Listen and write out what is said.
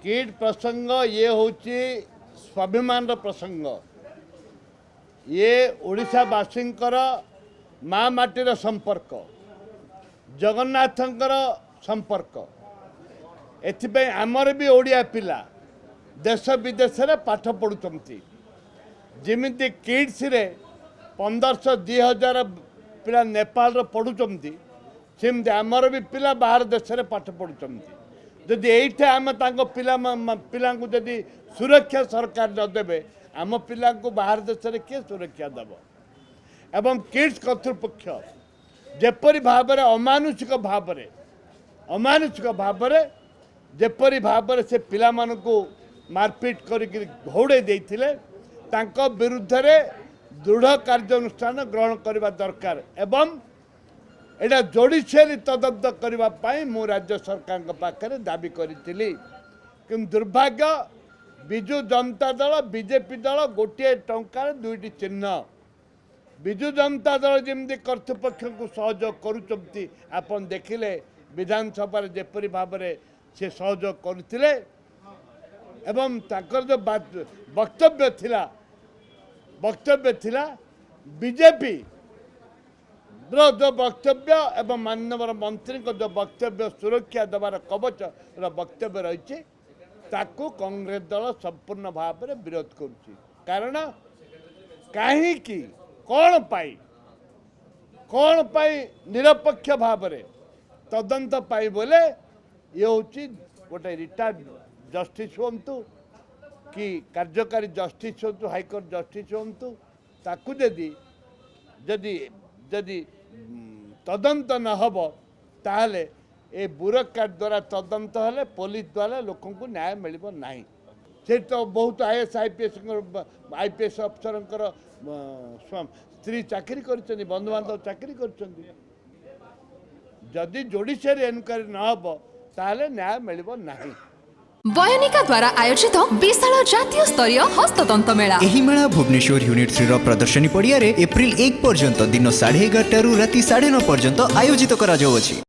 Kid प्रसंग ये हूँ स्वाभिमान प्रसंग ये ओडिशावासींकर माँ माटीर संपर्क जगन्नाथंकर संपर्क एथिपाई आमर भी ओडिया पिला देश विदेश रे पाठ पढ़ुचंती जिमिति किड्स रे 1500 2000 पिला नेपाल पढ़ुचंती सेमती आमर भी पिला बाहर देश रे पाठ पढ़ुचंती जदि एइठे आम तांको पिला जदि सुरक्षा सरकार न देबे आम पिला बाहर देश रे किए सुरक्षा देव एवं किड्स कर्तृपक्ष जेपरी भाव अमानुषिक भाव जेपरी भाव से पिला मानकु मारपीट करके घोड़े देइथिले तांको विरुद्ध रे दृढ़ कार्यानुष्ठान ग्रहण करने दरकार एवं एटा जोड़ीशेली तदন্ত करने मु राज्य सरकार पाखे दाबी करी कि दुर्भाग्य विजु जनता दल बीजेपी दल गोटे टंकार दुईटी चिन्ह विजु जनता दल जमी कर्तृपक्ष को सहयोग करुँच आपन देखिले विधानसभा जेपरी भाव से सहयोग करुले एवं ताकर जो वक्तव्य थिला बीजेपी जो वक्तव्य एवं माननीय मंत्री को जो वक्तव्य सुरक्षा देवार कवच वक्तव्य रही ताकू कांग्रेस दल संपूर्ण भाव में विरोध करुच्ची कारण कहीं कौन पाई निरपेक्ष भाव में तदंत पाई बोले ये हूँ गोटे रिटायर्ड जस्टिस हूँ कि कार्यकारी जस्टिस हूँ हाईकोर्ट जस्टिस हूँ ताकू जदि जदि जदि तदंत न हब ताहले ए ब्यूरोक्रेट द्वारा तदंत हेले पुलिस द्वारा लोक न्याय मिल ना से तो बहुत आईएएस आईपीएस अफसर स्त्री चाकरी कर बंधु बांधव चाकरी कर जदि जोड़ीशेरी एनक्वारी न हब ताहले न्याय मिल ना बयानिका द्वारा आयोजित विशाल जातीय स्तरीय हस्ततंत्र मेला एही मेला भुवनेश्वर यूनिट 3 रो प्रदर्शनी पड़िया रे एप्रिल 1 पर्यंत दिन 11:30 राति 9:30 पर्यंत आयोजित करा जाउछि।